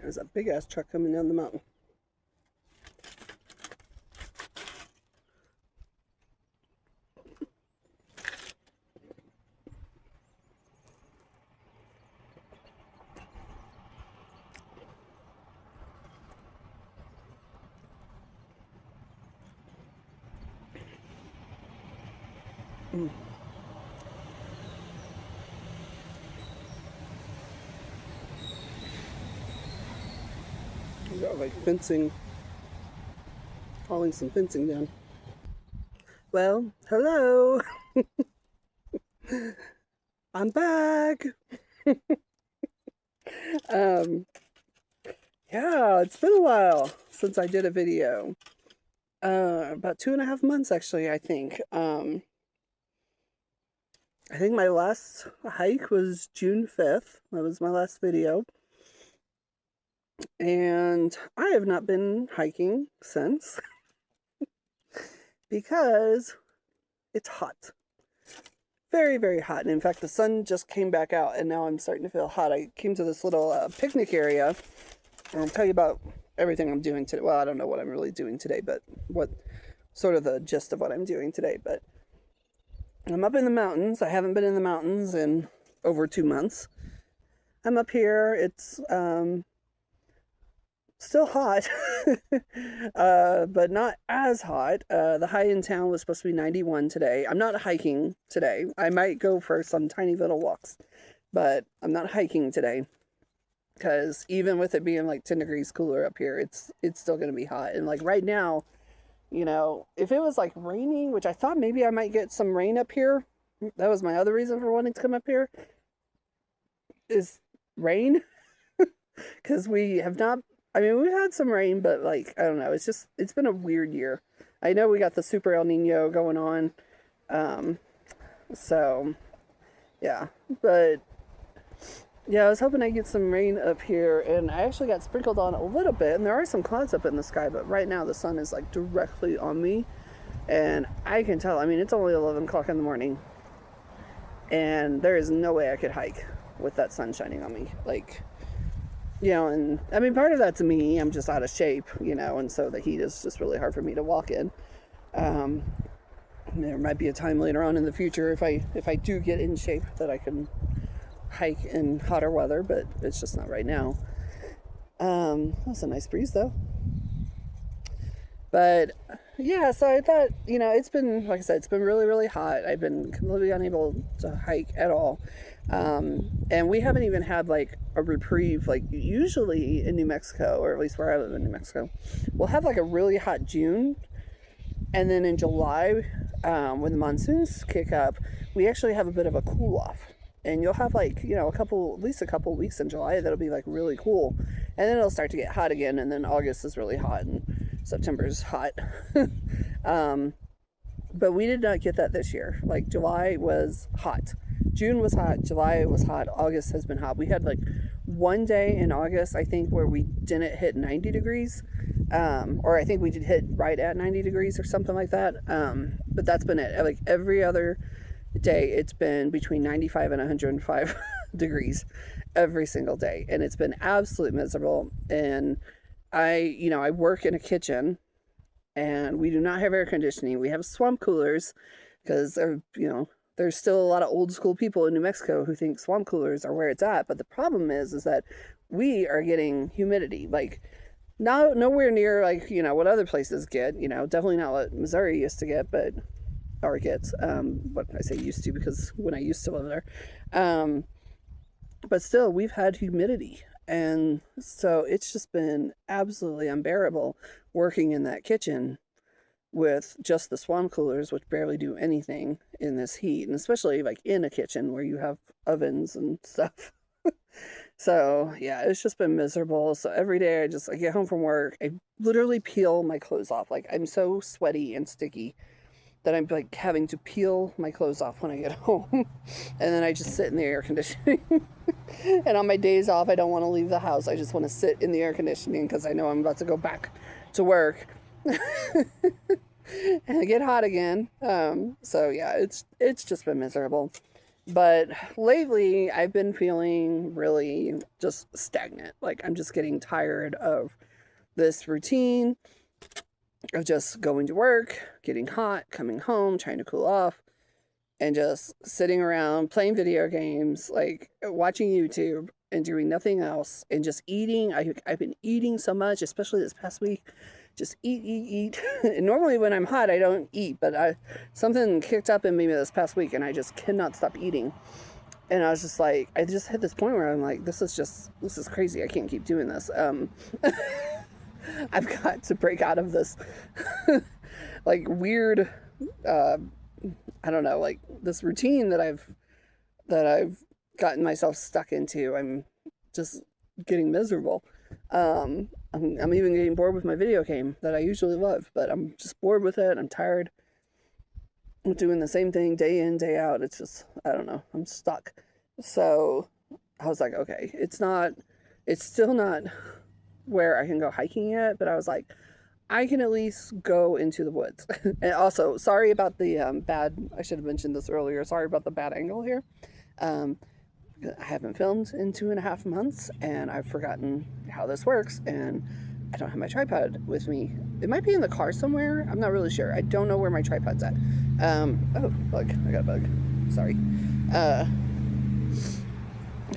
There's a big ass truck coming down the mountain. We got like fencing, hauling some fencing down. Well, hello. I'm back. Yeah, it's been a while since I did a video. About 2.5 months actually, I think. I think my last hike was June 5th. That was my last video. And I have not been hiking since because it's hot. Very, very hot. And in fact, the sun just came back out and now I'm starting to feel hot. I came to this little picnic area. And I'll tell you about everything I'm doing today. Well, I don't know what I'm really doing today, but what sort of the gist of what I'm doing today. But I'm up in the mountains. I haven't been in the mountains in over 2 months. I'm up here. It's still hot, but not as hot. The high in town was supposed to be 91 today. I'm not hiking today. I might go for some tiny little walks, but I'm not hiking today because even with it being like 10 degrees cooler up here, it's still going to be hot. And like right now, you know, if it was like raining, which I thought maybe I might get some rain up here. That was my other reason for wanting to come up here, is rain. Because we have not, I mean, we've had some rain, but like, I don't know, it's been a weird year. I know we got the super El Nino going on. So, yeah, but yeah, I was hoping I'd get some rain up here, and I actually got sprinkled on a little bit, and there are some clouds up in the sky, but right now the sun is like directly on me, and I can tell, I mean, it's only 11 o'clock in the morning, and there is no way I could hike with that sun shining on me, like, you know, and I mean, part of that's me, I'm just out of shape, you know, and so the heat is just really hard for me to walk in. There might be a time later on in the future if I do get in shape that I can hike in hotter weather, but it's just not right now. That's a nice breeze though. But yeah, so I thought, you know, it's been, like I said, it's been really, really hot. I've been completely unable to hike at all. And we haven't even had like a reprieve. Like usually in New Mexico, or at least where I live in New Mexico, we'll have like a really hot June. And then in July, when the monsoons kick up, we actually have a bit of a cool off. And you'll have like, you know, at least a couple weeks in July that'll be like really cool. And then it'll start to get hot again. And then August is really hot and September's hot. But we did not get that this year. Like July was hot. June was hot. July was hot. August has been hot. We had like one day in August, I think, where we didn't hit 90 degrees. Or I think we did hit right at 90 degrees or something like that. But that's been it. Like every other day, it's been between 95 and 105 degrees every single day. And it's been absolutely miserable. And I work in a kitchen and we do not have air conditioning. We have swamp coolers because, there's still a lot of old school people in New Mexico who think swamp coolers are where it's at. But the problem is that we are getting humidity, like nowhere near like, what other places get, definitely not what Missouri used to get, or gets, what I say used to, because when I used to live there, but still we've had humidity. And so it's just been absolutely unbearable working in that kitchen with just the swamp coolers, which barely do anything in this heat, and especially like in a kitchen where you have ovens and stuff. So yeah, it's just been miserable. So every day I get home from work, I literally peel my clothes off. Like I'm so sweaty and sticky that I'm like having to peel my clothes off when I get home. And then I just sit in the air conditioning. And on my days off, I don't want to leave the house. I just want to sit in the air conditioning because I know I'm about to go back to work. And I get hot again. So yeah, it's just been miserable. But lately, I've been feeling really just stagnant. Like, I'm just getting tired of this routine of just going to work, getting hot, coming home, trying to cool off, and just sitting around playing video games, like watching YouTube and doing nothing else, and just eating. I've been eating so much, especially this past week. Just eat. And normally when I'm hot, I don't eat, but something kicked up in me this past week, and I just cannot stop eating. And I was just like, I just hit this point where I'm like, this is crazy. I can't keep doing this. I've got to break out of this like weird, uh, I don't know, like this routine that I've gotten myself stuck into. I'm just getting miserable. I'm even getting bored with my video game that I usually love, but I'm just bored with it. I'm tired. I'm doing the same thing day in, day out. It's just, I don't know. I'm stuck. So I was like, okay, it's still not where I can go hiking yet, but I was like, I can at least go into the woods. And also, sorry about the I should have mentioned this earlier. Sorry about the bad angle here. Um, I haven't filmed in 2.5 months, and I've forgotten how this works, and I don't have my tripod with me. It might be in the car somewhere. I'm not really sure. I don't know where my tripod's at. Oh, bug. I got a bug. Sorry. Uh,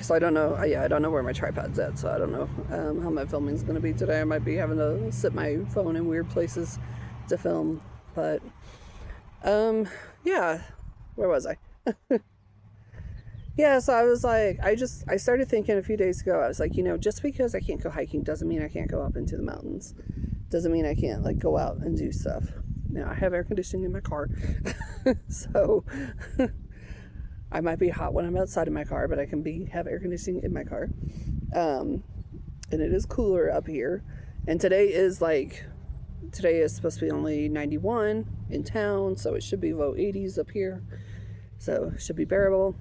so I don't know. Yeah, I don't know where my tripod's at, so I don't know how my filming's going to be today. I might be having to sit my phone in weird places to film, but yeah. Where was I? Yeah, so I was like, I started thinking a few days ago, I was like, just because I can't go hiking doesn't mean I can't go up into the mountains. Doesn't mean I can't, like, go out and do stuff. Now, I have air conditioning in my car, so I might be hot when I'm outside of my car, but I can have air conditioning in my car. And it is cooler up here. And today is supposed to be only 91 in town, so it should be low 80s up here. So it should be bearable.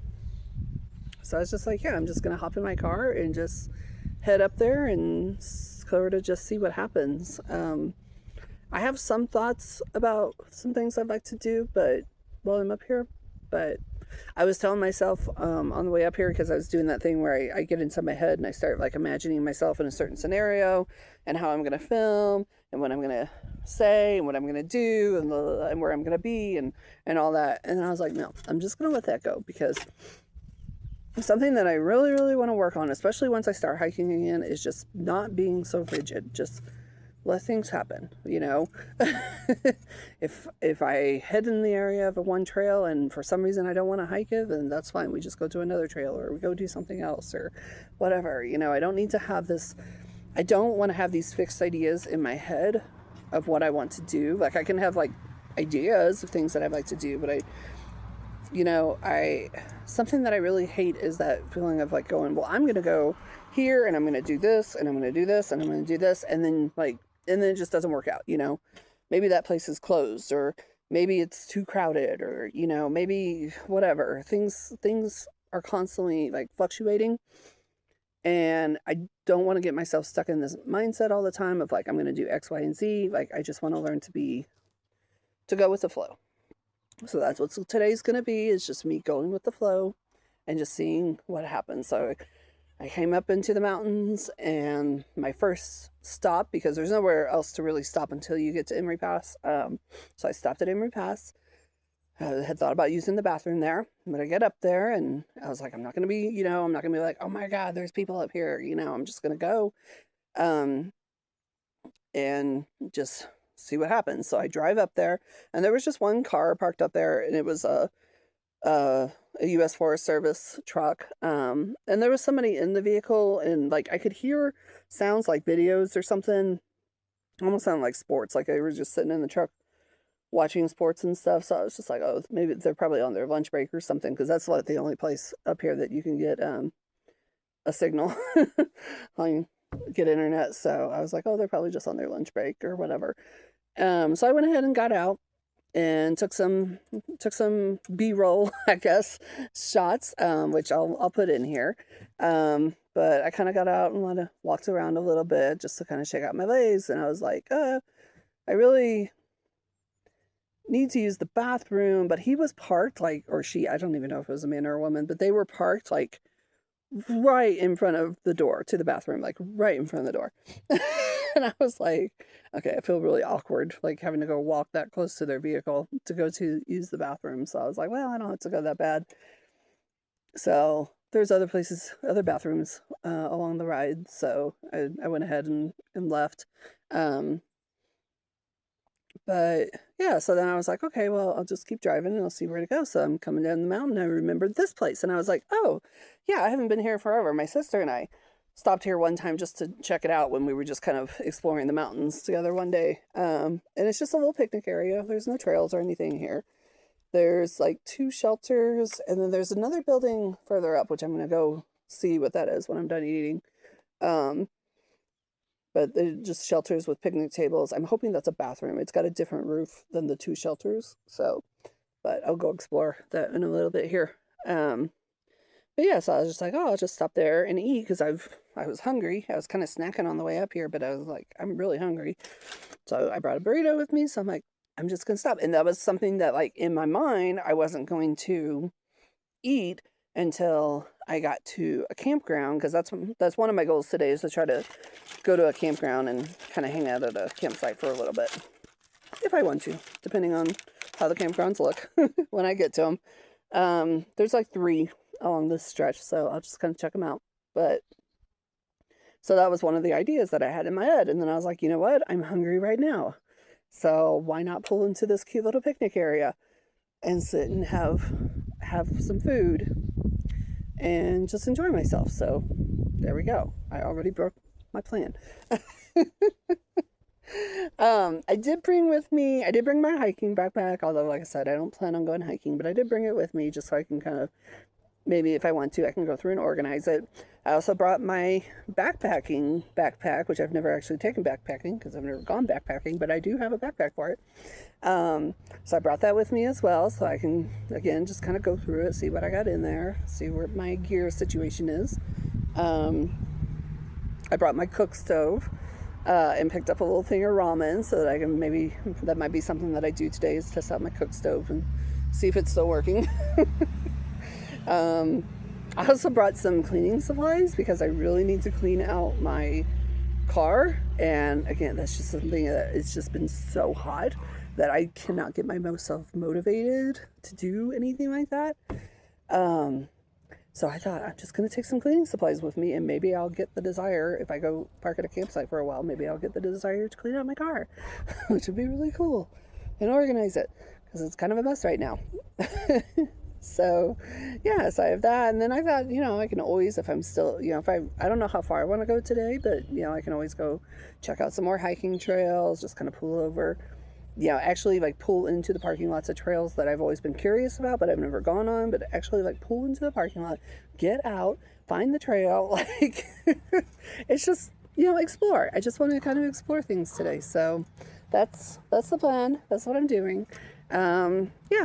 So I was just like, yeah, I'm just going to hop in my car and just head up there and sort of just see what happens. I have some thoughts about some things I'd like to do, but while I'm up here, but I was telling myself on the way up here, because I was doing that thing where I get inside my head and I start like imagining myself in a certain scenario and how I'm going to film and what I'm going to say and what I'm going to do and where I'm going to be and all that. And I was like, no, I'm just going to let that go, because something that I really, really want to work on, especially once I start hiking again, is just not being so rigid. Just let things happen, if I head in the area of a one trail and for some reason I don't want to hike it, then that's fine. We just go to another trail or we go do something else or whatever. I don't need to have this. I don't want to have these fixed ideas in my head of what I want to do. Like, I can have like ideas of things that I'd like to do, but something that I really hate is that feeling of like going, well, I'm going to go here and I'm going to do this and I'm going to do this and I'm going to do this. And then it just doesn't work out, maybe that place is closed, or maybe it's too crowded, or, maybe whatever. Things are constantly like fluctuating. And I don't want to get myself stuck in this mindset all the time of like, I'm going to do X, Y, and Z. Like, I just want to learn to go with the flow. So that's what today's going to be, is just me going with the flow and just seeing what happens. So I came up into the mountains, and my first stop, because there's nowhere else to really stop until you get to Emery Pass. So I stopped at Emery Pass. I had thought about using the bathroom there, but I get up there and I was like, I'm not going to be, I'm not going to be like, oh my God, there's people up here. I'm just going to go and just see what happens. So I drive up there, and there was just one car parked up there, and it was a U.S. Forest Service truck. And there was somebody in the vehicle, and like I could hear sounds like videos or something, almost sounded like sports. Like they were just sitting in the truck watching sports and stuff. So I was just like, oh, maybe they're probably on their lunch break or something, because that's like the only place up here that you can get a signal. Get internet. So I was like, oh, they're probably just on their lunch break or whatever. So I went ahead and got out and took some B-roll, I guess, shots, which I'll put in here. But I kind of got out and walked around a little bit just to kind of shake out my legs. And I was like, need to use the bathroom, but he was parked like, or she, I don't even know if it was a man or a woman, but they were parked like right in front of the door to the bathroom, like right in front of the door. And I was like, okay, I feel really awkward, like having to go walk that close to their vehicle to go to use the bathroom. So I was like, well, I don't have to go that bad. So there's other places, other bathrooms along the ride. So I went ahead and left. But yeah, so then I was like, okay, well, I'll just keep driving and I'll see where to go. So I'm coming down the mountain. I remembered this place. And I was like, oh, yeah, I haven't been here forever. My sister and I stopped here one time just to check it out when we were just kind of exploring the mountains together one day. And it's just a little picnic area. There's no trails or anything here. There's like 2 shelters. And then there's another building further up, which I'm going to go see what that is when I'm done eating. But they're just shelters with picnic tables. I'm hoping that's a bathroom. It's got a different roof than the 2 shelters. So, but I'll go explore that in a little bit here. But yeah, so I was just like, oh, I'll just stop there and eat because I was hungry. I was kind of snacking on the way up here, but I was like, I'm really hungry. So I brought a burrito with me. So I'm like, I'm just going to stop. And that was something that, like, in my mind, I wasn't going to eat until I got to a campground, because that's one of my goals today, is to try to go to a campground and kind of hang out at a campsite for a little bit, if I want to, depending on how the campgrounds look when I get to them. There's like 3 along this stretch, so I'll just kind of check them out. But so that was one of the ideas that I had in my head, and then I was like, you know what, I'm hungry right now, so why not pull into this cute little picnic area and sit and have some food and just enjoy myself. So there we go. I already broke my plan. I did bring my hiking backpack, although like I said, I don't plan on going hiking, but I did bring it with me just so I can kind of, maybe if I want to, I can go through and organize it. I also brought my backpacking backpack, which I've never actually taken backpacking because I've never gone backpacking, but I do have a backpack for it. So I brought that with me as well, so I can, again, just kind of go through it, see what I got in there, see where my gear situation is. I brought my cook stove and picked up a little thing of ramen so that I can that might be something that I do today, is test out my cook stove and see if it's still working. I also brought some cleaning supplies because I really need to clean out my car. And again, that's just something that it's just been so hot that I cannot get myself motivated to do anything like that. So I thought, I'm just going to take some cleaning supplies with me, and maybe I'll get the desire, if I go park at a campsite for a while, maybe I'll get the desire to clean out my car, which would be really cool, and organize it, because it's kind of a mess right now. So, yeah, so I have that, and then I thought, I can always, if I'm still, if I don't know how far I want to go today, but, I can always go check out some more hiking trails, just kind of pull over, actually, like, pull into the parking lots of trails that I've always been curious about, but I've never gone on, but actually, like, pull into the parking lot, get out, find the trail, like, it's just, explore. I just want to kind of explore things today, so that's the plan. That's what I'm doing.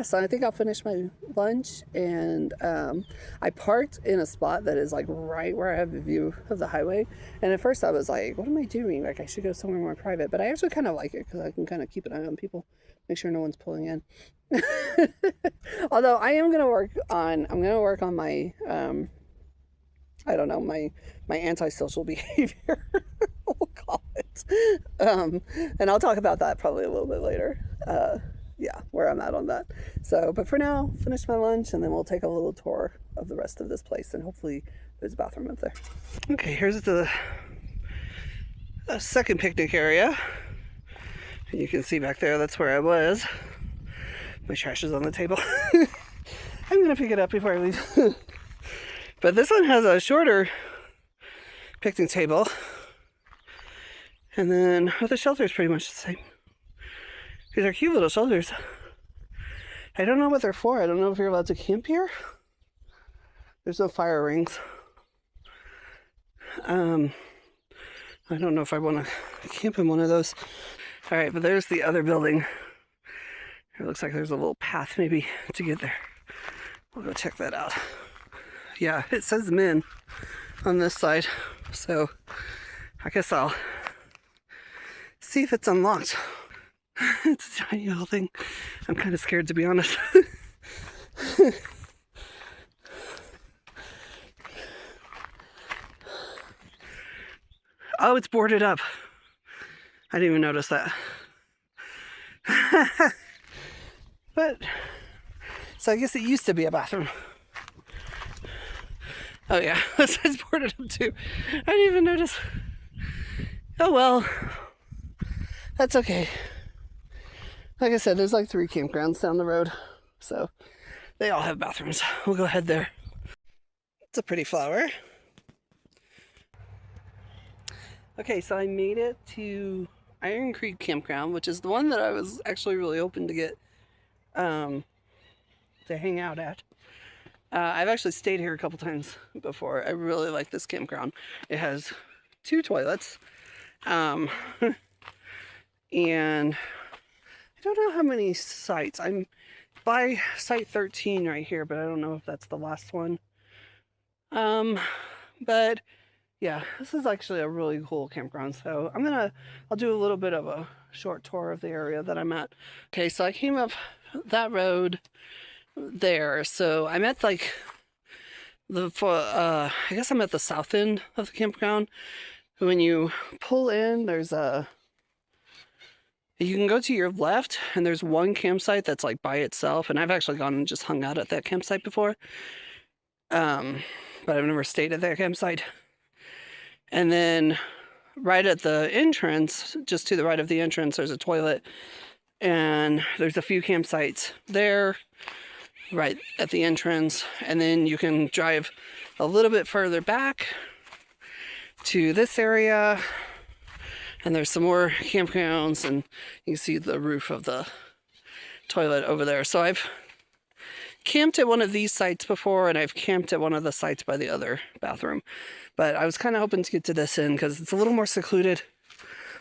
So I think I'll finish my lunch, and I parked in a spot that is like right where I have a view of the highway, and at first I was like, what am I doing? Like, I should go somewhere more private, but I actually kind of like it because I can kind of keep an eye on people, make sure no one's pulling in. Although I'm going to work on my I don't know, my antisocial behavior, we'll call it. And I'll talk about that probably a little bit later. Where I'm at on that. So, but for now, finish my lunch, and then we'll take a little tour of the rest of this place, and hopefully there's a bathroom up there. Okay, here's the second picnic area. You can see back there, that's where I was. My trash is on the table. I'm gonna pick it up before I leave. But this one has a shorter picnic table, and then the shelter is pretty much the same. These are cute little shelters. I don't know what they're for. I don't know if you're allowed to camp here. There's no fire rings. I don't know if I want to camp in one of those. All right, but there's the other building. It looks like there's a little path maybe to get there. We'll go check that out. Yeah, it says men on this side. So I guess I'll see if it's unlocked. It's a tiny little thing. I'm kind of scared, to be honest. Oh, it's boarded up. I didn't even notice that. But, so I guess it used to be a bathroom. Oh yeah, it's boarded up too. I didn't even notice. Oh well, that's okay. Like I said, there's like 3 campgrounds down the road, so they all have bathrooms. We'll go ahead there. It's a pretty flower. Okay, so I made it to Iron Creek Campground, which is the one that I was actually really hoping to get to hang out at. I've actually stayed here a couple times before. I really like this campground. It has 2 toilets. And I don't know how many sites. I'm by site 13 right here, but I don't know if that's the last one. But yeah, this is actually a really cool campground. So I'll do a little bit of a short tour of the area that I'm at. Okay, so I came up that road there. So I'm at like I guess I'm at the south end of the campground. When you pull in, you can go to your left, and there's one campsite that's like by itself, and I've actually gone and just hung out at that campsite before. But I've never stayed at that campsite. And then right at the entrance, just to the right of the entrance, there's a toilet, and there's a few campsites there right at the entrance. And then you can drive a little bit further back to this area, and there's some more campgrounds, and you can see the roof of the toilet over there. So I've camped at one of these sites before, and I've camped at one of the sites by the other bathroom. But I was kind of hoping to get to this end because it's a little more secluded.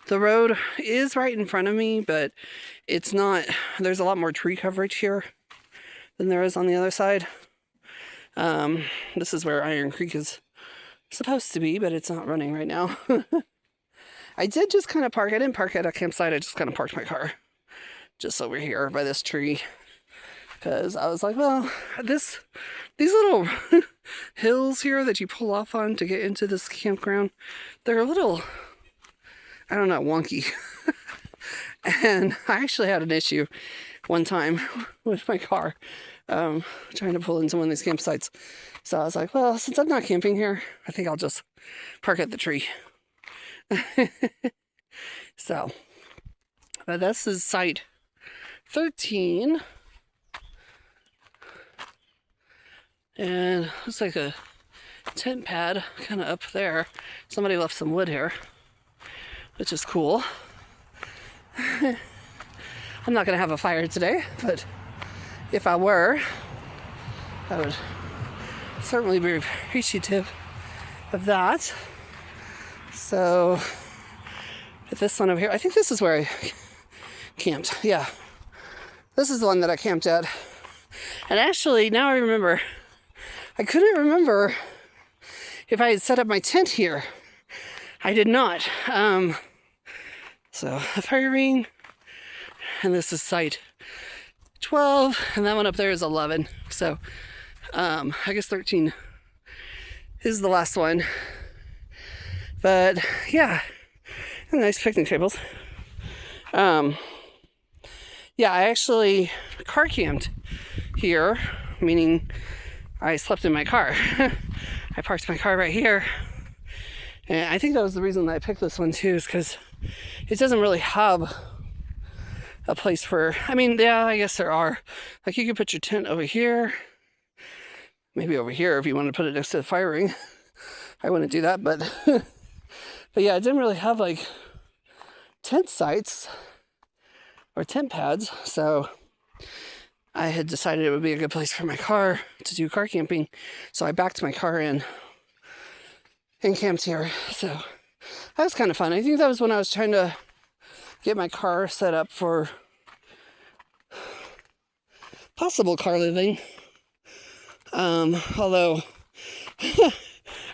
The road is right in front of me, but it's not. There's a lot more tree coverage here than there is on the other side. This is where Iron Creek is supposed to be, but it's not running right now. I did just kind of park. I didn't park at a campsite. I just kind of parked my car just over here by this tree, because I was like, well, these little hills here that you pull off on to get into this campground, they're a little, I don't know, wonky. And I actually had an issue one time with my car trying to pull into one of these campsites. So I was like, well, since I'm not camping here, I think I'll just park at the tree. So, but this is site 13. And looks like a tent pad kind of up there. Somebody left some wood here, which is cool. I'm not going to have a fire today, but if I were, I would certainly be appreciative of that. So, this one over here, I think this is where I camped. Yeah, this is the one that I camped at. And actually, now I remember, I couldn't remember if I had set up my tent here. I did not. So, a fire ring, and this is site 12, and that one up there is 11. So, I guess 13 is the last one. But, yeah, nice picnic tables. Yeah, I actually car camped here, meaning I slept in my car. I parked my car right here. And I think that was the reason that I picked this one too, is because it doesn't really have a place for, I mean, yeah, I guess there are. Like, you could put your tent over here, maybe over here if you want to put it next to the fire ring. I wouldn't do that, but but yeah, it didn't really have like tent sites or tent pads, so I had decided it would be a good place for my car to do car camping. So I backed my car in and camped here. So that was kind of fun. I think that was when I was trying to get my car set up for possible car living. Although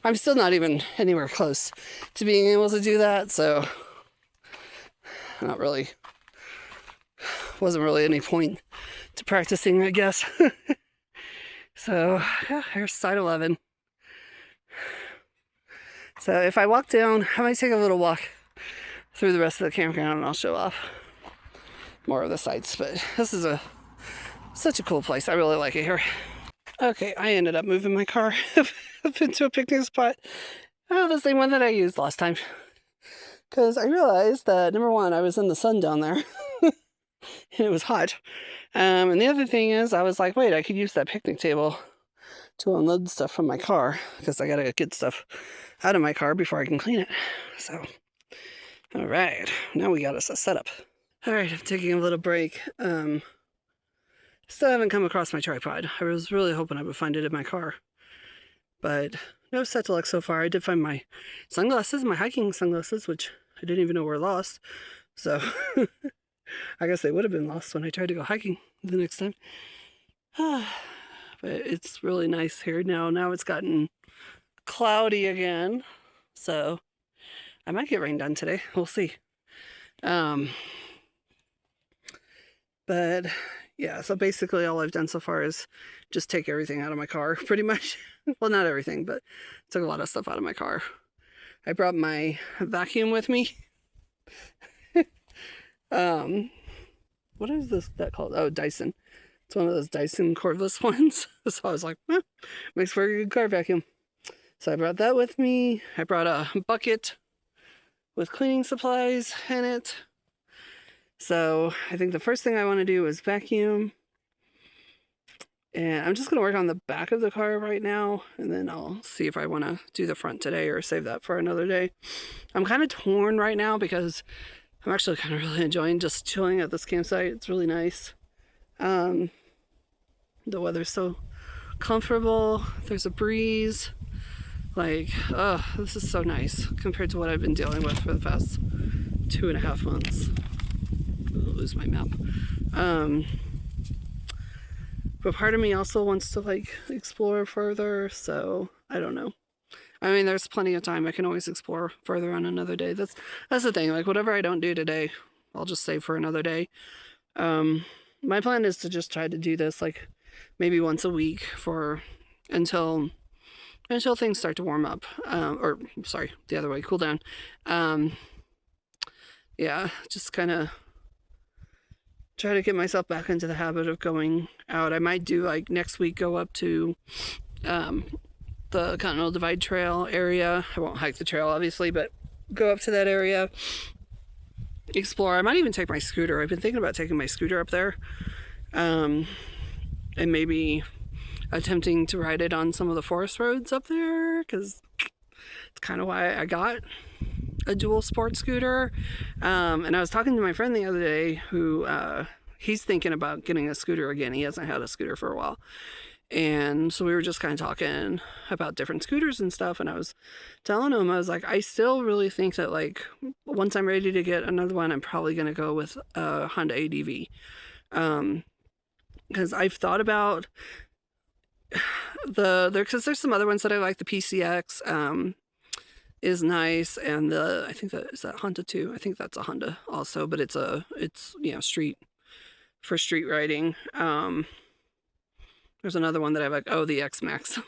I'm still not even anywhere close to being able to do that, so I'm not really wasn't really any point to practicing, I guess. So, yeah, here's side 11. So if I walk down, I might take a little walk through the rest of the campground and I'll show off more of the sights. But this is such a cool place. I really like it here. Okay, I ended up moving my car up into a picnic spot. The same one that I used last time. Because I realized that, number one, I was in the sun down there. And it was hot. And the other thing is, I was like, wait, I could use that picnic table to unload stuff from my car. Because I got to get stuff out of my car before I can clean it. So, all right. Now we got us a setup. All right, I'm taking a little break. Still haven't come across my tripod. I was really hoping I would find it in my car. But no set to luck so far. I did find my sunglasses, my hiking sunglasses, which I didn't even know were lost. So I guess they would have been lost when I tried to go hiking the next time. But it's really nice here now. Now it's gotten cloudy again. So I might get rained on today. We'll see. But yeah, so basically all I've done so far is just take everything out of my car, pretty much. Well, not everything, but took a lot of stuff out of my car. I brought my vacuum with me. What is that called? Oh, Dyson. It's one of those Dyson cordless ones. So I was like, makes for a good car vacuum. So I brought that with me. I brought a bucket with cleaning supplies in it. So I think the first thing I want to do is vacuum. And I'm just going to work on the back of the car right now. And then I'll see if I want to do the front today or save that for another day. I'm kind of torn right now because I'm actually kind of really enjoying just chilling at this campsite. It's really nice. The weather's so comfortable. There's a breeze. Like, oh, this is so nice compared to what I've been dealing with for the past 2.5 months. I'll lose my map. But part of me also wants to like explore further, so I don't know. I mean, there's plenty of time. I can always explore further on another day. That's the thing. Like, whatever I don't do today, I'll just save for another day. My plan is to just try to do this like maybe once a week for until things start to warm up. Or sorry, the other way, cool down. Yeah, just kind of try to get myself back into the habit of going out. I might do like next week go up to the Continental Divide Trail area. I won't hike the trail obviously, but go up to that area, explore. I might even take my scooter. I've been thinking about taking my scooter up there, and maybe attempting to ride it on some of the forest roads up there, because it's kind of why I got a dual sport scooter. And I was talking to my friend the other day who he's thinking about getting a scooter again. He hasn't had a scooter for a while. And so we were just kind of talking about different scooters and stuff. And I was telling him, I was like, I still really think that like once I'm ready to get another one, I'm probably going to go with a Honda ADV. Because I've thought about because there's some other ones that I like. The PCX is nice, and I think that is that Honda too. I think that's a Honda also, but it's street riding. There's another one that I like. Oh, the X-Max.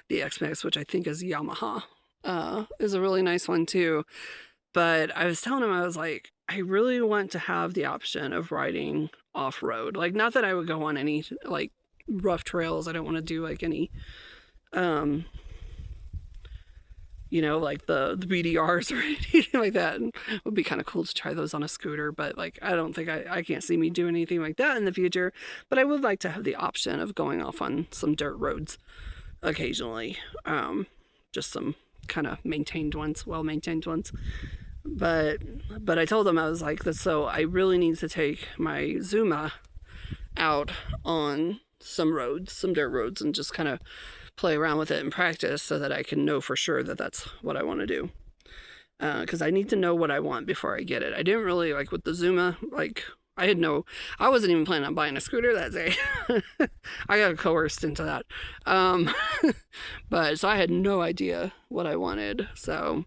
The X-Max, which I think is Yamaha, is a really nice one too. But I was telling him, I was like, I really want to have the option of riding off-road. Like, not that I would go on any like rough trails. I don't want to do like any like the BDRs or anything like that. And it would be kind of cool to try those on a scooter, but like I don't think I can't see me doing anything like that in the future. But I would like to have the option of going off on some dirt roads occasionally, just some kind of well-maintained ones. But I told them, I was like, so I really need to take my Zuma out on some dirt roads, and just kind of play around with it and practice so that I can know for sure that that's what I want to do. Because I need to know what I want before I get it. I didn't really like with the Zuma, like I wasn't even planning on buying a scooter that day. I got coerced into that. But so I had no idea what I wanted. So,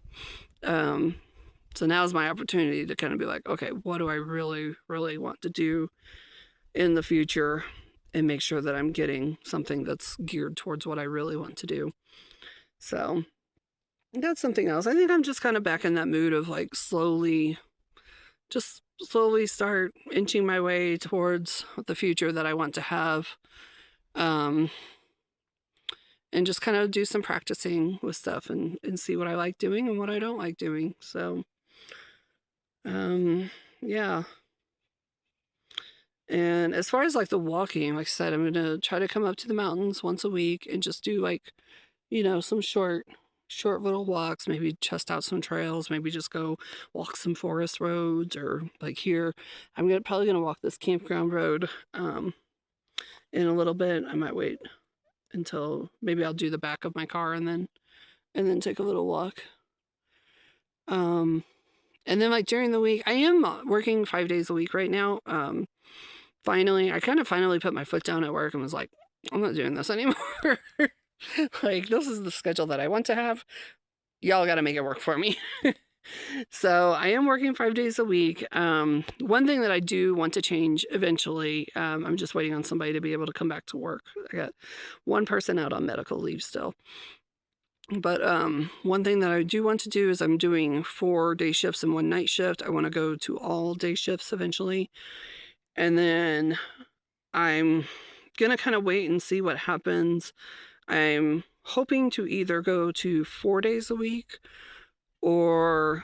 So now's my opportunity to kind of be like, okay, what do I really, really want to do in the future, and make sure that I'm getting something that's geared towards what I really want to do. So that's something else. I think I'm just kind of back in that mood of like slowly start inching my way towards the future that I want to have. And just kind of do some practicing with stuff and see what I like doing and what I don't like doing. So, yeah. And as far as like the walking, like I said, I'm going to try to come up to the mountains once a week and just do like, some short little walks, maybe test out some trails, maybe just go walk some forest roads, or like here, I'm probably going to walk this campground road in a little bit. I might wait until maybe I'll do the back of my car and then take a little walk. And then like during the week, I am working 5 days a week right now. I kind of finally put my foot down at work and was like, I'm not doing this anymore. Like, this is the schedule that I want to have. Y'all got to make it work for me. So I am working 5 days a week. One thing that I do want to change eventually, I'm just waiting on somebody to be able to come back to work. I got one person out on medical leave still. But one thing that I do want to do is I'm doing 4 day shifts and 1 night shift. I want to go to all day shifts eventually. And then I'm going to kind of wait and see what happens. I'm hoping to either go to 4 days a week or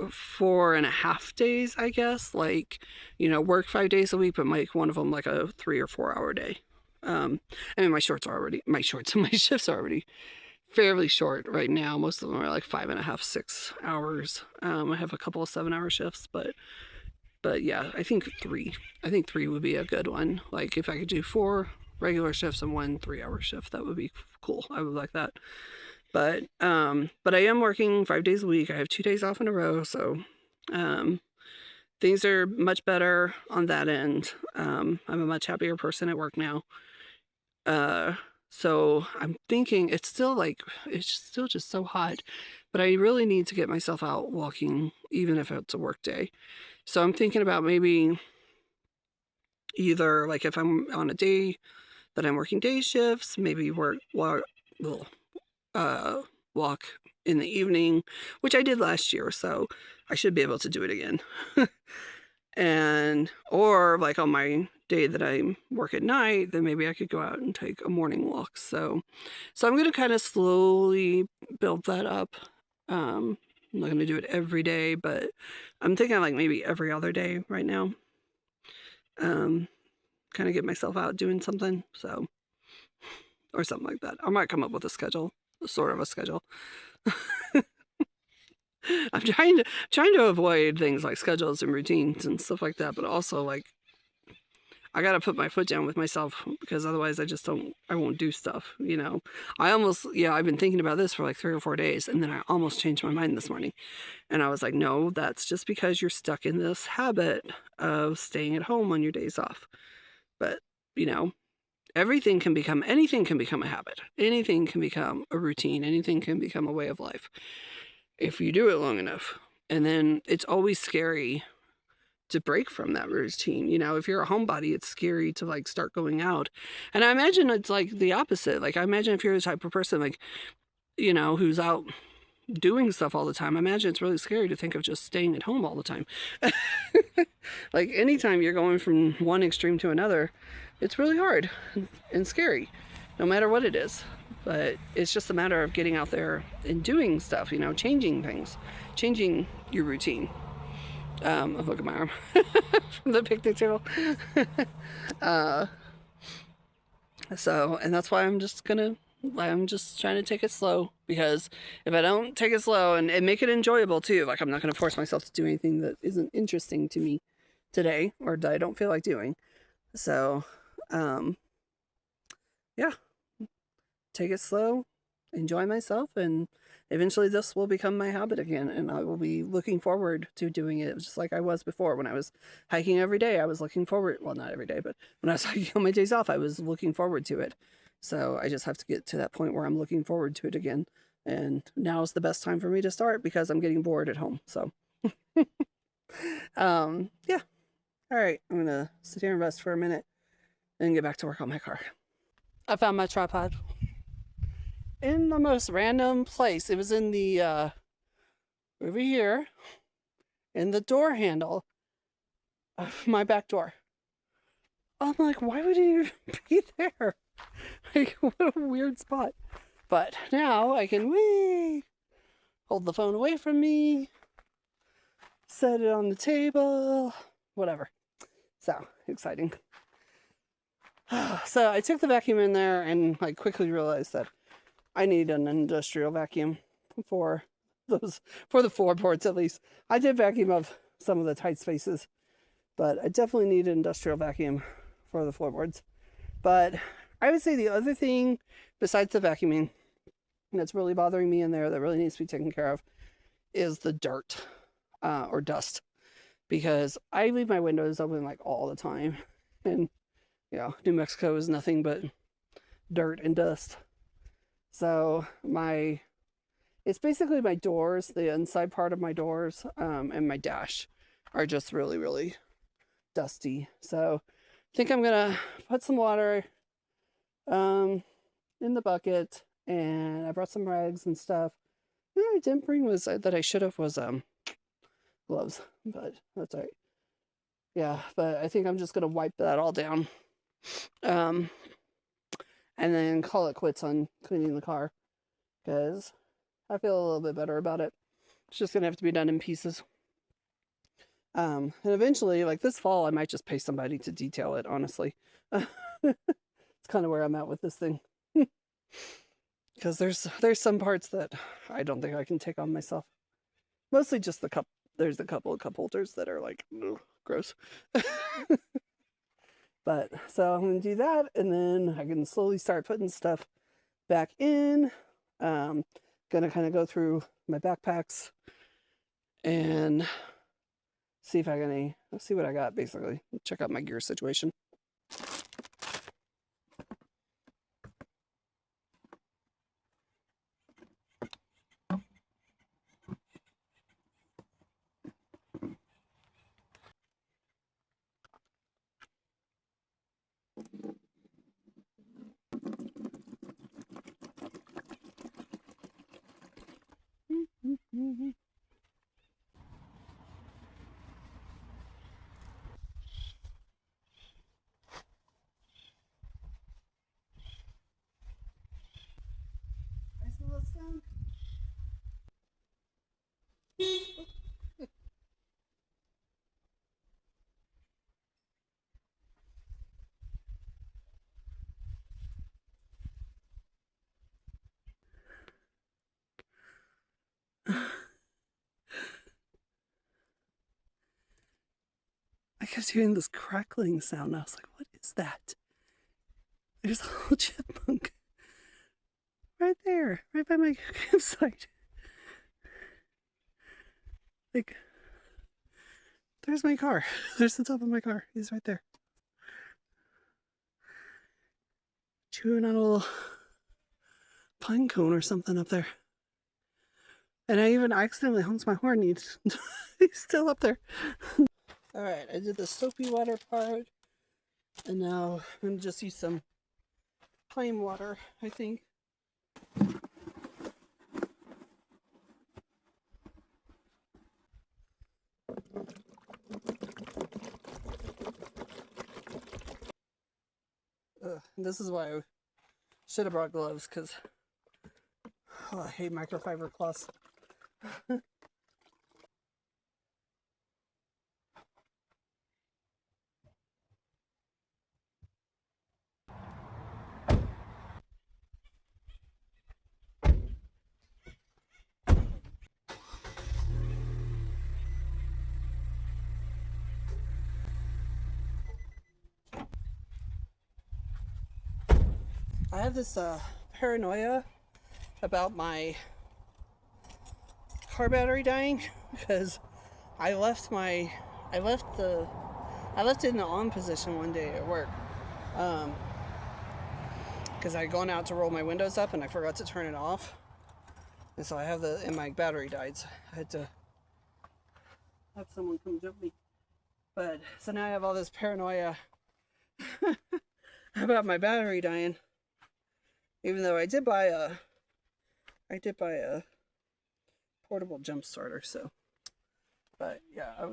4.5 days, I guess. Like, work 5 days a week, but make one of them like a 3 or 4 hour day. I mean, my shifts are already fairly short right now. Most of them are like 5.5, 6 hours. I have a couple of 7-hour shifts, but yeah, I think 3 would be a good one. Like if I could do 4 regular shifts and 1 3-hour shift, that would be cool. I would like that. But I am working 5 days a week. I have 2 days off in a row, so things are much better on that end. I'm a much happier person at work now. So I'm thinking it's still just so hot, but I really need to get myself out walking, even if it's a work day. So I'm thinking about maybe either like if I'm on a day that I'm working day shifts, maybe walk in the evening, which I did last year, so I should be able to do it again. Or like on my day that I work at night, then maybe I could go out and take a morning walk. So I'm going to kind of slowly build that up. I'm not going to do it every day, but I'm thinking like maybe every other day right now. Kind of get myself out doing something, or something like that. I might come up with a schedule, sort of a schedule. I'm trying to avoid things like schedules and routines and stuff like that, but also like I gotta put my foot down with myself, because otherwise I won't do stuff, I've been thinking about this for like 3 or 4 days, and then I almost changed my mind this morning. And I was like, no, that's just because you're stuck in this habit of staying at home on your days off. But, anything can become a habit. Anything can become a routine. Anything can become a way of life if you do it long enough. And then it's always scary to break from that routine. If you're a homebody, it's scary to like start going out. And I imagine it's like the opposite. Like I imagine if you're the type of person like, who's out doing stuff all the time, I imagine it's really scary to think of just staying at home all the time. Like anytime you're going from one extreme to another, it's really hard and scary, no matter what it is. But it's just a matter of getting out there and doing stuff, changing things, changing your routine. Look at my arm from the picnic table. And that's why I'm just trying to take it slow, because if I don't take it slow and make it enjoyable too, like I'm not going to force myself to do anything that isn't interesting to me today or that I don't feel like doing. So, yeah, take it slow, enjoy myself, and eventually this will become my habit again, and I will be looking forward to doing it just like I was before. When I was hiking every day, I was looking forward, well, not every day, but when I was hiking on my days off, I was looking forward to it. So I just have to get to that point where I'm looking forward to it again. And now is the best time for me to start because I'm getting bored at home. So, yeah. All right, I'm gonna sit here and rest for a minute and get back to work on my car. I found my tripod in the most random place. It was in the over here in the door handle of my back door. I'm like, why would you be there? Like, what a weird spot. But now I can hold the phone away from me, set it on the table, whatever. So exciting. So I took the vacuum in there and I quickly realized that I need an industrial vacuum for the floorboards at least. I did vacuum up some of the tight spaces, but I definitely need an industrial vacuum for the floorboards. But I would say the other thing besides the vacuuming that's really bothering me in there that really needs to be taken care of is the dirt or dust, because I leave my windows open like all the time, and New Mexico is nothing but dirt and dust. So it's basically my doors, the inside part of my doors, and my dash are just really, really dusty. So I think I'm gonna put some water in the bucket, and I brought some rags and stuff. You know, I didn't bring that I should have was gloves, but that's all right. Yeah, but I think I'm just gonna wipe that all down, and then call it quits on cleaning the car, because I feel a little bit better about it. It's just gonna have to be done in pieces. And eventually, like this fall, I might just pay somebody to detail it, honestly. It's kind of where I'm at with this thing. Because there's some parts that I don't think I can take on myself. Mostly just the cup. There's a couple of cup holders that are like, ugh, gross. But so I'm gonna do that, and then I can slowly start putting stuff back in. Gonna kind of go through my backpacks and see if I got any. Let's see what I got. Basically, check out my gear situation. I kept hearing this crackling sound. I was like, what is that? There's a little chipmunk right there, right by my campsite. Like, there's my car. There's the top of my car. He's right there. Chewing on a little pine cone or something up there. And I even accidentally honked my horn. He's still up there. Alright, I did the soapy water part. And now I'm going to just use some plain water, I think. This is why I should have brought gloves, because I hate microfiber cloths. I have this paranoia about my car battery dying, because I left it in the on position one day at work, because I'd gone out to roll my windows up and I forgot to turn it off. And so I have and my battery died, so I had to have someone come jump me. But, so now I have all this paranoia about my battery dying. Even though I did buy a portable jump starter, so. But yeah, I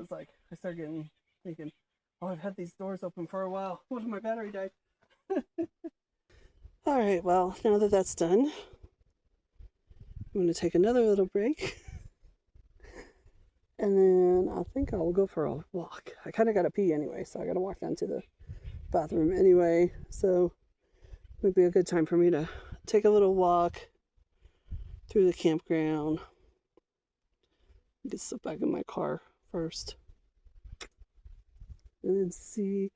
started thinking, oh, I've had these doors open for a while. What if my battery died? All right, well, now that that's done, I'm going to take another little break. And then I think I'll go for a walk. I kind of got to pee anyway, so I got to walk down to the bathroom anyway. So it would be a good time for me to take a little walk through the campground. Get stuff back in my car first. And then see.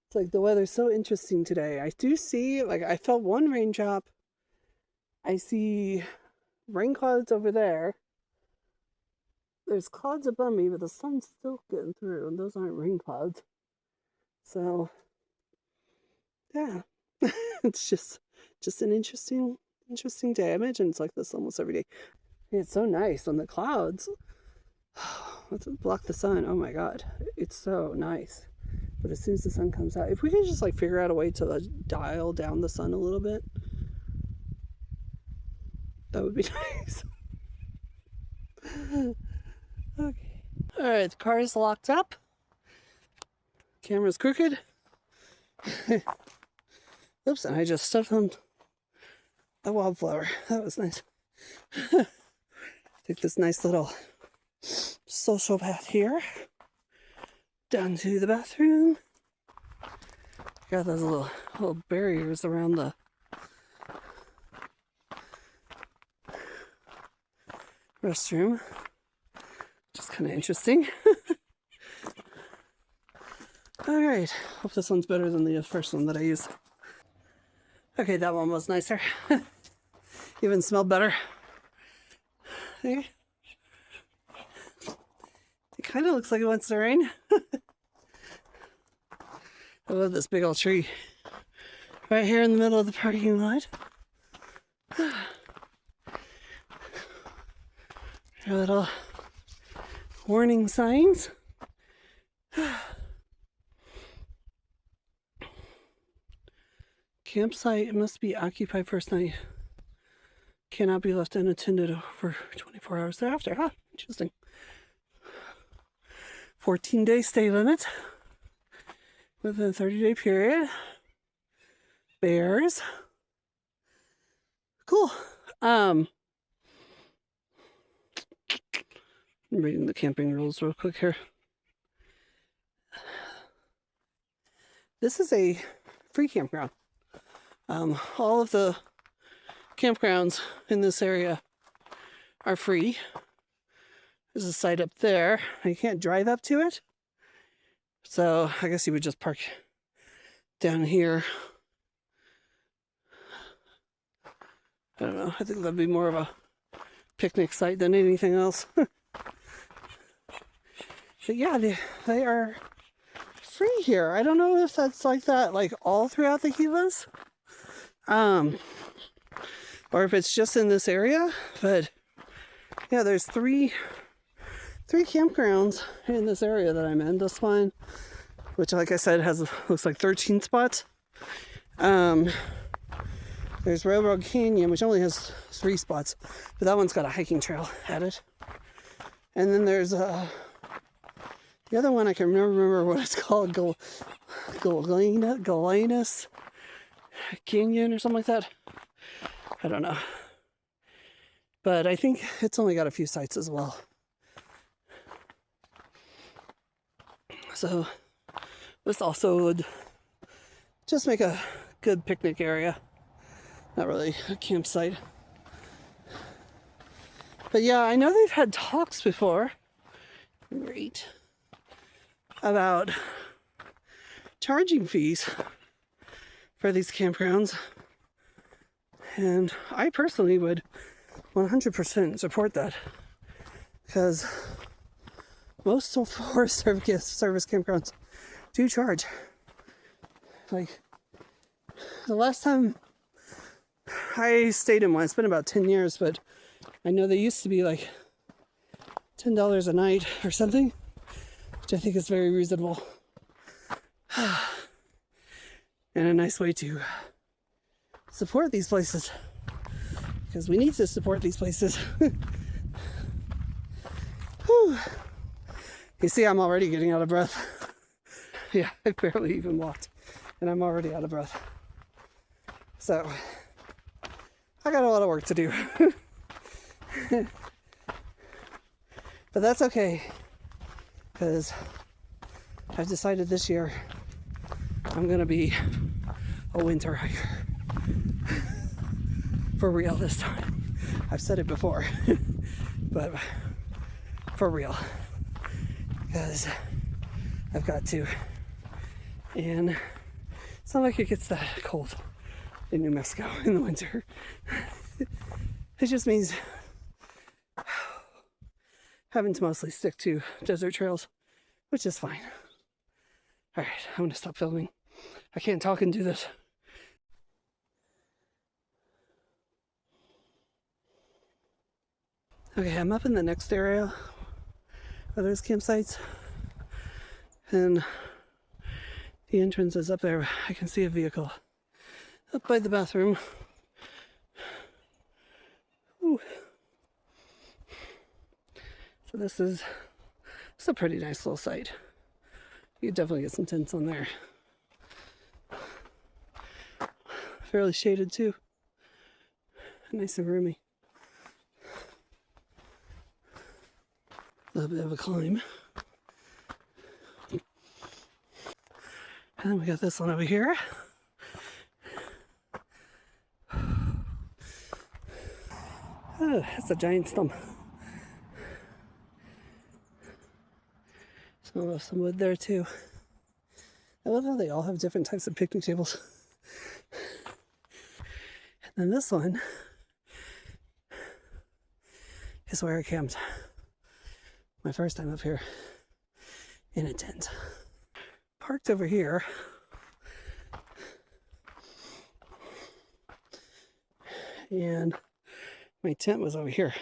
It's like the weather's so interesting today. I do see, like, I felt one raindrop. I see rain clouds over there. There's clouds above me, but the sun's still getting through, and those aren't rain clouds. So, yeah, it's just an interesting day. I imagine it's like this almost every day. It's so nice when the clouds block the sun. Oh my God, it's so nice. But as soon as the sun comes out, if we could just like figure out a way to dial down the sun a little bit, that would be nice. Okay. All right, the car is locked up. Camera's crooked. Oops, and I just stepped on a wildflower. That was nice. Take this nice little social path here. Down to the bathroom. Got those little barriers around the restroom. Just kind of interesting. All right. Hope this one's better than the first one that I used. Okay, that one was nicer. Even smelled better. Okay. It kind of looks like it wants to rain. I love this big old tree right here in the middle of the parking lot. Our little warning signs. Campsite must be occupied first night. Cannot be left unattended for 24 hours thereafter. Huh, interesting. 14-day stay limit within a 30-day period. Bears. Cool. I'm reading the camping rules real quick here. This is a free campground. All of the campgrounds in this area are free. There's a site up there. You can't drive up to it. So I guess you would just park down here. I don't know. I think that'd be more of a picnic site than anything else. But yeah, they are free here. I don't know if that's like that like all throughout the Gila. Or if it's just in this area. But yeah, there's three campgrounds in this area that I'm in. This one, which like I said looks like 13 spots. There's Railroad Canyon, which only has 3 spots, but that one's got a hiking trail at it. And then there's the other one, I can remember what it's called, Galenus Canyon or something like that. I don't know. But I think it's only got a few sites as well. So this also would just make a good picnic area. Not really a campsite. But yeah, I know they've had talks before. Great. About charging fees for these campgrounds. And I personally would 100% support that. Because most Forest Service campgrounds do charge. Like, the last time I stayed in one, it's been about 10 years, but I know they used to be like $10 a night or something, which I think is very reasonable. And a nice way to support these places, because we need to support these places. You see, I'm already getting out of breath. Yeah, I barely even walked, and I'm already out of breath. So, I got a lot of work to do. But that's okay, because I've decided this year I'm gonna be a winter hiker. For real this time. I've said it before, but for real. Because I've got to. And it's not like it gets that cold in New Mexico in the winter. It just means having to mostly stick to desert trails, which is fine. All right, I'm gonna stop filming. I can't talk and do this. Okay, I'm up in the next area where there's campsites, and the entrance is up there. I can see a vehicle up by the bathroom. Ooh. So this is a pretty nice little site. You could definitely get some tents on there. Fairly shaded too. Nice and roomy. A little bit of a climb. And then we got this one over here. Oh, that's a giant stump. Some wood there too. I love how they all have different types of picnic tables. And then this one is where I camped my first time up here in a tent. Parked over here. And my tent was over here.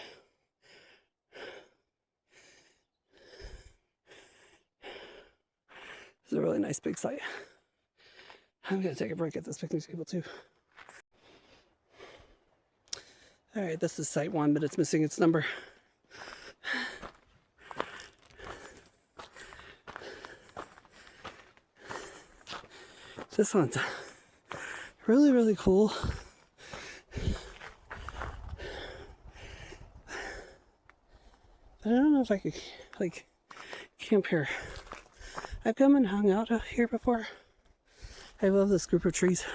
This is a really nice big site. I'm gonna take a break at this picnic table too. All right, this is site 1, but it's missing its number. This one's really, really cool. But I don't know if I could, like, camp here. I've come and hung out here before. I love this group of trees.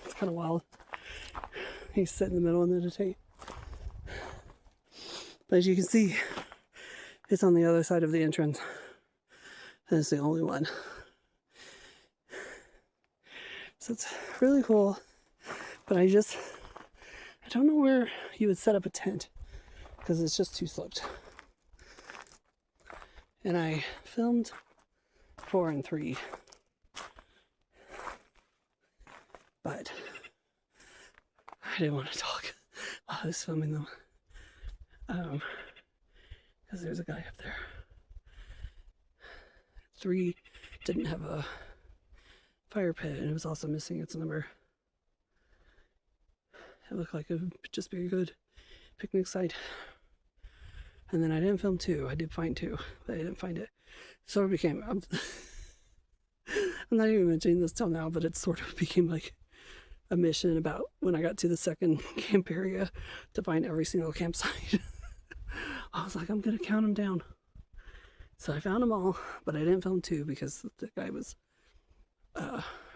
It's kind of wild. You sit in the middle and meditate. But as you can see, it's on the other side of the entrance. And it's the only one. So it's really cool. But I don't know where you would set up a tent, because it's just too sloped. And I filmed 4 and 3, but I didn't want to talk while I was filming them, because there's a guy up there. 3 didn't have a fire pit, and it was also missing its number. It looked like it would just be a good picnic site. And then I didn't film 2. I did find 2, but I didn't find it. Sort of became, I'm not even mentioning this till now, but it sort of became like a mission about when I got to the second camp area to find every single campsite. I was like, I'm gonna count them down. So I found them all, but I didn't film 2 because the guy was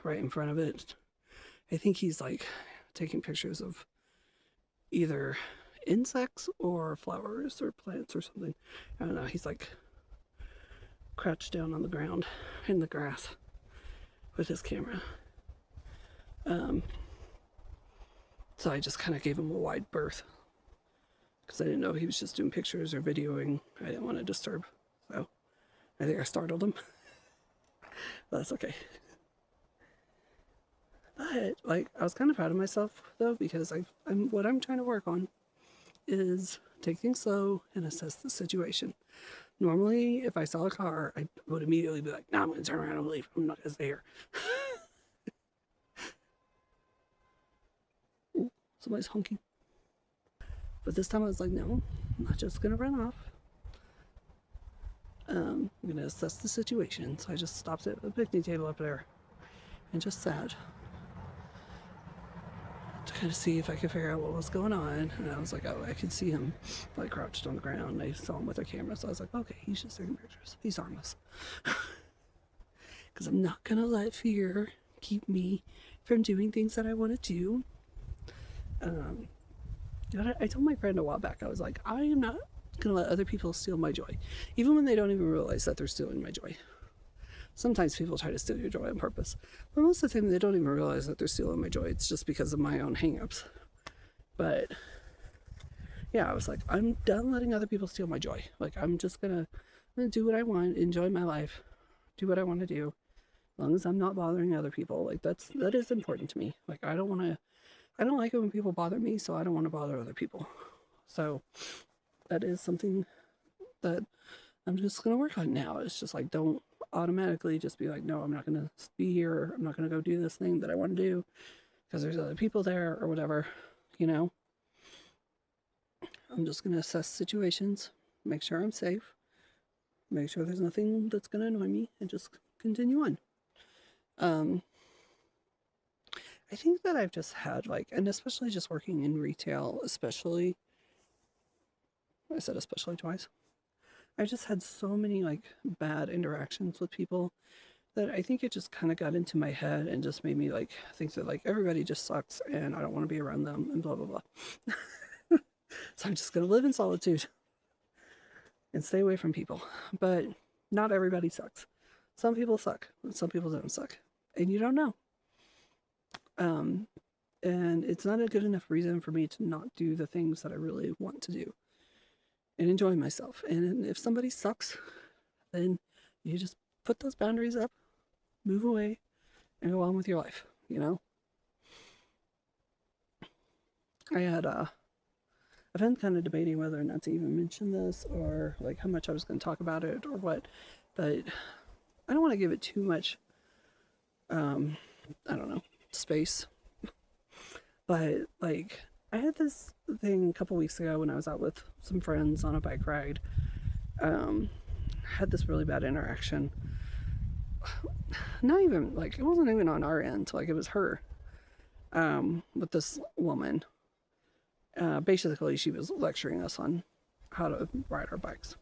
right in front of it. I think he's like taking pictures of either insects or flowers or plants or something. I don't know. He's like crouched down on the ground in the grass with his camera. So I just kind of gave him a wide berth because I didn't know if he was just doing pictures or videoing. I didn't want to disturb, so I think I startled him. But that's okay. But like, I was kind of proud of myself though, because what I'm trying to work on is take things slow and assess the situation. Normally, if I saw a car, I would immediately be like, "No, I'm going to turn around and leave. I'm not going to stay here." Ooh, somebody's honking. But this time I was like, "No, I'm not just going to run off. I'm going to assess the situation." So I just stopped at a picnic table up there and just sat to kind of see if I could figure out what was going on. And I was like, oh, I could see him like crouched on the ground. I saw him with a camera. So I was like, okay, he's just taking pictures. He's harmless. Because I'm not going to let fear keep me from doing things that I want to do. I told my friend a while back, I was like, I am not going to let other people steal my joy, even when they don't even realize that they're stealing my joy. Sometimes people try to steal your joy on purpose, but most of the time they don't even realize that they're stealing my joy. It's just because of my own hang-ups. But yeah, I was like, I'm done letting other people steal my joy. Like, I'm gonna do what I want, enjoy my life, do what I want to do, as long as I'm not bothering other people. Like, that is important to me. Like, I don't like it when people bother me, so I don't want to bother other people. So that is something that I'm just gonna work on now. It's just like, don't automatically just be like, no, I'm not gonna be here. I'm not gonna go do this thing that I want to do because there's other people there or whatever, you know. I'm just gonna assess situations, make sure I'm safe, make sure there's nothing that's gonna annoy me, and just continue on. I think that I've just had like, and especially just working in retail, especially, I said especially twice. I've just had so many like bad interactions with people that I think it just kind of got into my head and just made me like think that like everybody just sucks and I don't want to be around them and blah blah blah. So I'm just gonna live in solitude and stay away from people. But not everybody sucks. Some people suck and some people don't suck, and you don't know. And it's not a good enough reason for me to not do the things that I really want to do and enjoy myself. And if somebody sucks, then you just put those boundaries up, move away, and go on with your life, you know? I've been kind of debating whether or not to even mention this or like how much I was going to talk about it or what, but I don't want to give it too much, I don't know, space. But like, I had this thing a couple weeks ago when I was out with some friends on a bike ride. Had this really bad interaction. Not even like, it wasn't even on our end, like it was her, with this woman. Basically, she was lecturing us on how to ride our bikes.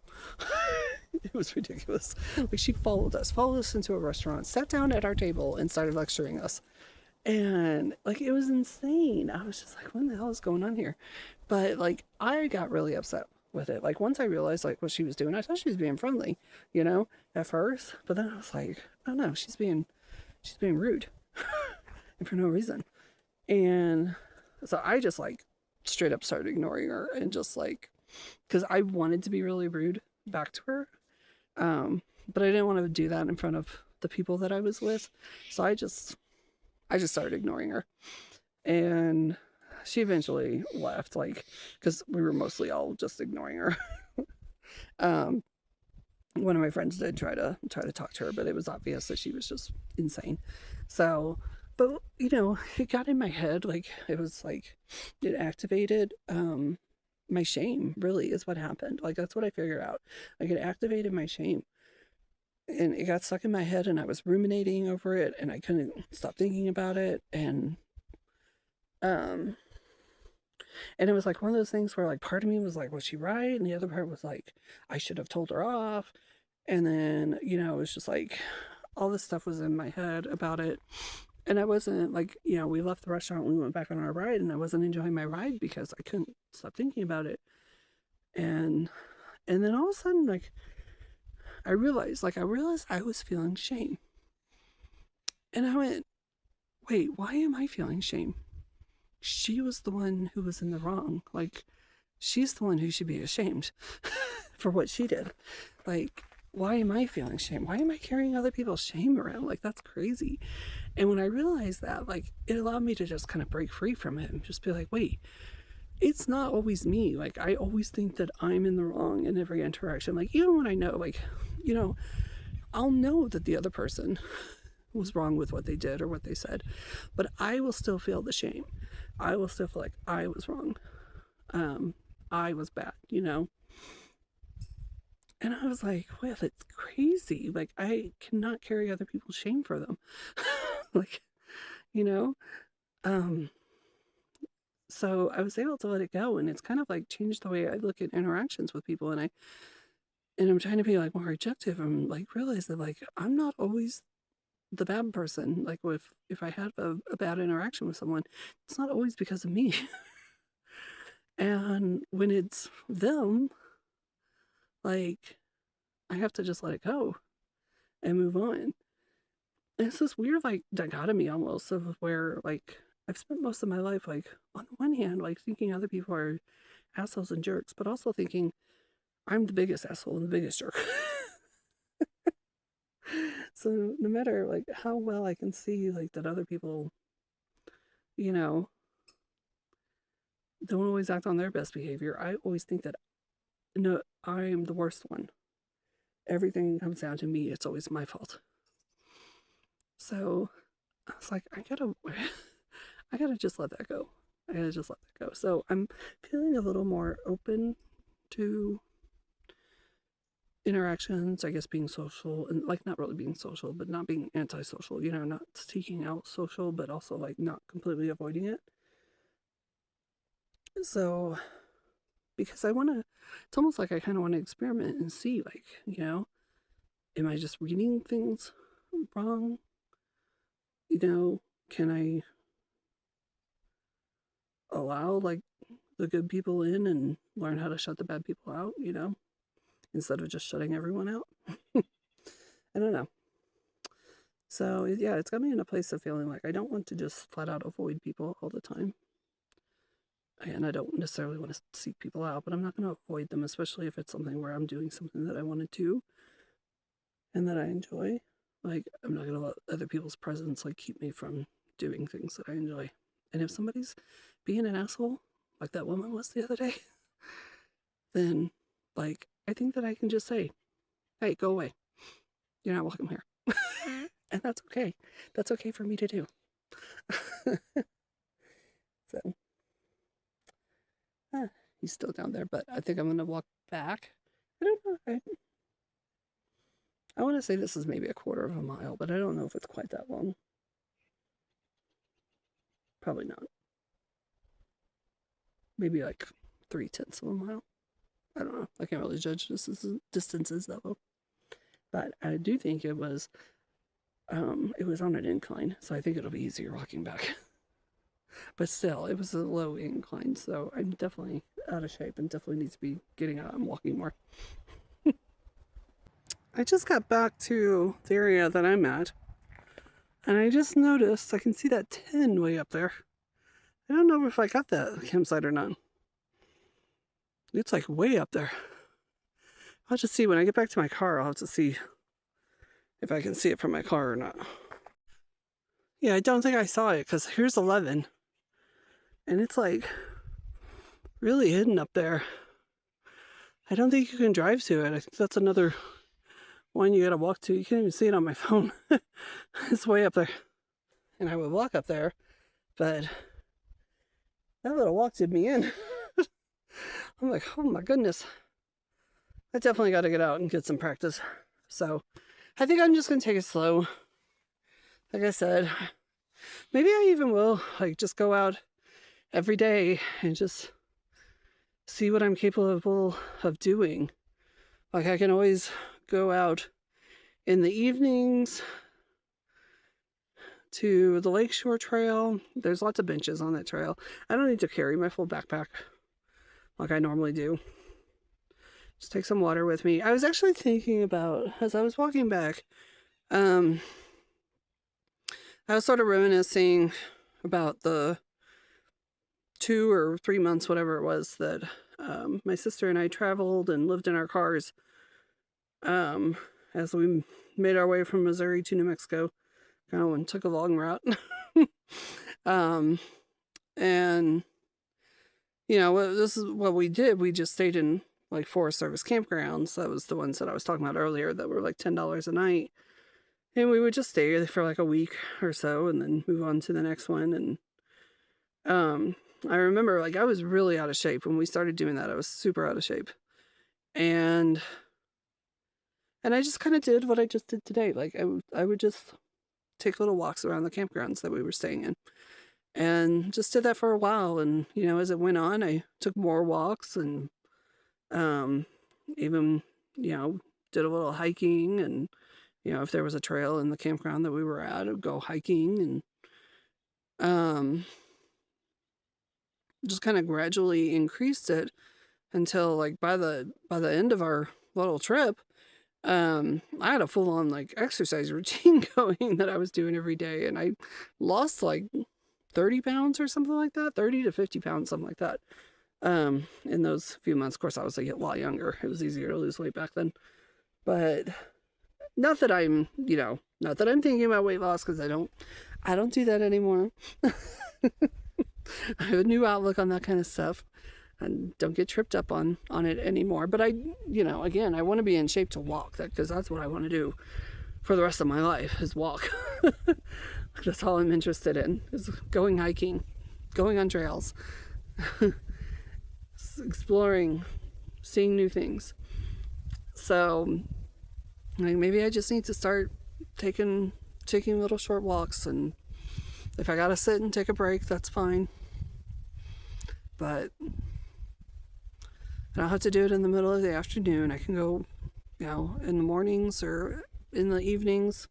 It was ridiculous. Like, she followed us into a restaurant, sat down at our table, and started lecturing us. And like, it was insane. I was just like, what the hell is going on here? But like, I got really upset with it. Like, once I realized like what she was doing, I thought she was being friendly, you know, at first. But then I was like, oh no, she's being rude and for no reason. And so I just like straight up started ignoring her and just like, because I wanted to be really rude back to her, but I didn't want to do that in front of the people that I was with. So I just started ignoring her, and she eventually left, like, because we were mostly all just ignoring her. One of my friends did try to talk to her, but it was obvious that she was just insane. So, but you know, it got in my head, like it was like it activated my shame. Really, is what happened. Like, that's what I figured out. Like, it activated my shame, and it got stuck in my head, and I was ruminating over it, and I couldn't stop thinking about it. And it was like one of those things where like part of me was like, was she right? And the other part was like, I should have told her off. And then, you know, it was just like all this stuff was in my head about it. And I wasn't like, you know, we left the restaurant, we went back on our ride, and I wasn't enjoying my ride because I couldn't stop thinking about it. And then all of a sudden, like, I realized I was feeling shame. And I went, wait, why am I feeling shame? She was the one who was in the wrong. Like, she's the one who should be ashamed for what she did. Like, why am I feeling shame? Why am I carrying other people's shame around? Like, that's crazy. And when I realized that, like, it allowed me to just kind of break free from it and just be like, wait, it's not always me. Like, I always think that I'm in the wrong in every interaction. Like, even when I know, like, you know, I'll know that the other person was wrong with what they did or what they said, but I will still feel the shame. I will still feel like I was wrong. I was bad, you know? And I was like, well, that's crazy. Like, I cannot carry other people's shame for them. Like, you know? Um, so I was able to let it go, and it's kind of like changed the way I look at interactions with people. And I'm trying to be like more objective and like realize that like I'm not always the bad person. Like if I have a bad interaction with someone, it's not always because of me. And when it's them, like I have to just let it go and move on. And it's this weird like dichotomy almost of where like I've spent most of my life like on the one hand like thinking other people are assholes and jerks, but also thinking I'm the biggest asshole and the biggest jerk. So no matter like how well I can see like that other people, you know, don't always act on their best behavior, I always think that no, I am the worst one. Everything comes down to me. It's always my fault. So I was like, I gotta just let that go. I gotta just let that go. So I'm feeling a little more open to interactions, I guess being social and like not really being social, but not being antisocial, you know, not seeking out social, but also like not completely avoiding it. So because I want to, it's almost like I kind of want to experiment and see, like, you know, am I just reading things wrong? You know, can I allow like the good people in and learn how to shut the bad people out, you know, instead of just shutting everyone out? I don't know. So, yeah, it's got me in a place of feeling like I don't want to just flat out avoid people all the time. And I don't necessarily want to seek people out, but I'm not going to avoid them, especially if it's something where I'm doing something that I want to do and that I enjoy. Like, I'm not going to let other people's presence, like, keep me from doing things that I enjoy. And if somebody's being an asshole, like that woman was the other day, then, like, I think that I can just say, hey, go away. You're not welcome here. And that's okay. That's okay for me to do. So, he's still down there, but I think I'm going to walk back. I don't know. I want to say this is maybe a quarter of a mile, but I don't know if it's quite that long. Probably not. Maybe like 3/10 of a mile. I don't know. I can't really judge distances that well. But I do think it was on an incline, so I think it'll be easier walking back. But still, it was a low incline, so I'm definitely out of shape and definitely need to be getting out and walking more. I just got back to the area that I'm at, and I just noticed I can see that 10 way up there. I don't know if I got that campsite or not. It's like way up there. I'll just see when I get back to my car. I'll have to see if I can see it from my car or not. Yeah, I don't think I saw it because here's 11. And it's like really hidden up there. I don't think you can drive to it. I think that's another one you gotta walk to. You can't even see it on my phone. It's way up there. And I would walk up there, but that little walk did me in. I'm like, oh my goodness. I definitely got to get out and get some practice. So I think I'm just going to take it slow. Like I said, maybe I even will like just go out every day and just see what I'm capable of doing. Like I can always go out in the evenings to the Lakeshore Trail. There's lots of benches on that trail. I don't need to carry my full backpack like I normally do. Just take some water with me. I was actually thinking about, as I was walking back, I was sort of reminiscing about the 2 or 3 months, whatever it was, that my sister and I traveled and lived in our cars um, as we made our way from Missouri to New Mexico. Kind of took a long route. um, and this is what we did. We just stayed in like Forest Service campgrounds. That was the ones that I was talking about earlier that were like $10 a night. And we would just stay there for like a week or so and then move on to the next one. And I remember like I was really out of shape when we started doing that. I was super out of shape. And I just kind of did what I just did today. Like I would just take little walks around the campgrounds that we were staying in. And just did that for a while. And, as it went on, I took more walks and even, did a little hiking. And, if there was a trail in the campground that we were at, I would go hiking and just kind of gradually increased it until like by the end of our little trip, I had a full on like exercise routine going that I was doing every day. And I lost like 30 pounds or something like that, 30 to 50 pounds, something like that. In those few months, of course, I was like a lot younger. It was easier to lose weight back then. But not that I'm thinking about weight loss, because I don't do that anymore. I have a new outlook on that kind of stuff and don't get tripped up on it anymore. But again, I want to be in shape to walk, because that's what I want to do for the rest of my life, is walk. That's all I'm interested in, is going hiking, going on trails, exploring, seeing new things. So maybe I just need to start taking little short walks, and if I gotta sit and take a break, that's fine. But I don't have to do it in the middle of the afternoon. I can go, in the mornings or in the evenings,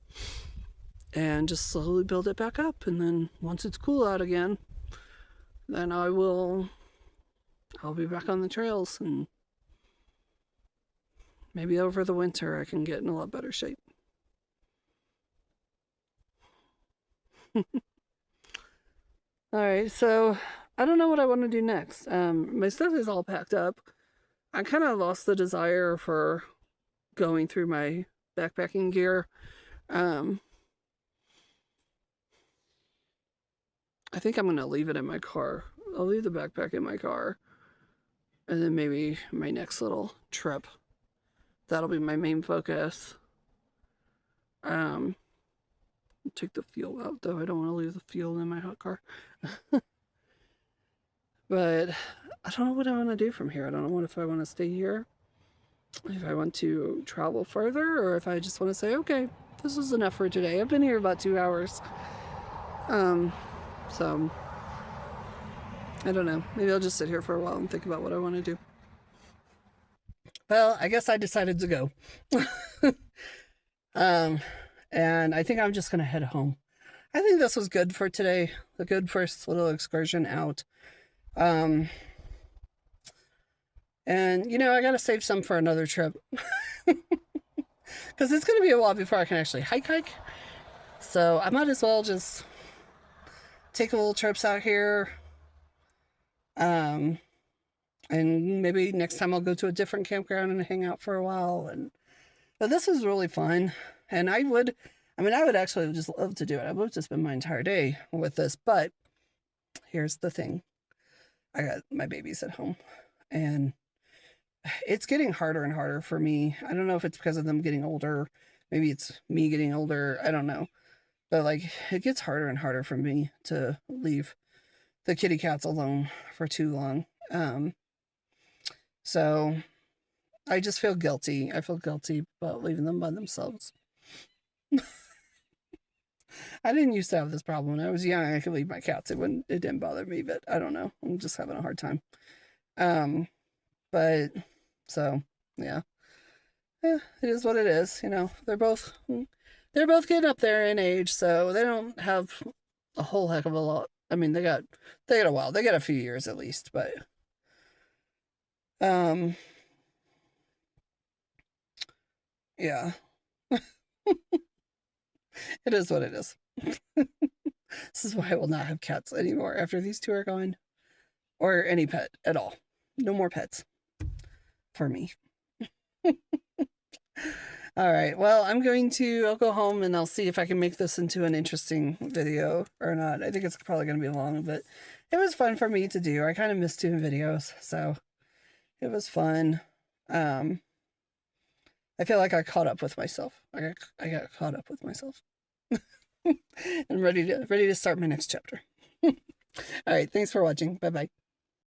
and just slowly build it back up. And then once it's cool out again, then I'll be back on the trails, and maybe over the winter I can get in a lot better shape. All right, so I don't know what I want to do next. My stuff is all packed up. I kind of lost the desire for going through my backpacking gear. I think I'm going to leave it in my car. I'll leave the backpack in my car. And then maybe my next little trip, that'll be my main focus. Take the fuel out, though. I don't want to leave the fuel in my hot car. But I don't know what I want to do from here. I don't know if I want to stay here, if I want to travel further, or if I just want to say, okay, this is enough for today. I've been here about 2 hours. So I don't know. Maybe I'll just sit here for a while and think about what I want to do. Well, I guess I decided to go. And I think I'm just going to head home. I think this was good for today. A good first little excursion out. And I got to save some for another trip. Because it's going to be a while before I can actually hike. So I might as well just take a little trips out here. And maybe next time I'll go to a different campground and hang out for a while. But this was really fun. And I would actually just love to do it. I would love to spend my entire day with this. But here's the thing. I got my babies at home. And it's getting harder and harder for me. I don't know if it's because of them getting older. Maybe it's me getting older. I don't know. But it gets harder and harder for me to leave the kitty cats alone for too long. So I just feel guilty. I feel guilty about leaving them by themselves. I didn't used to have this problem. When I was young, I could leave my cats. It didn't bother me, but I don't know. I'm just having a hard time. But so yeah, it is what it is. They're both getting up there in age, so they don't have a whole heck of a lot. I mean, they got a while. They got a few years at least, but yeah. It is what it is. This is why I will not have cats anymore after these two are gone. Or any pet at all. No more pets. For me. All right. Well, I'll go home and I'll see if I can make this into an interesting video or not. I think it's probably going to be long, but it was fun for me to do. I kind of miss doing videos, so it was fun. Um, I feel like I caught up with myself. I got caught up with myself. I'm ready to start my next chapter. All right. Thanks for watching. Bye bye.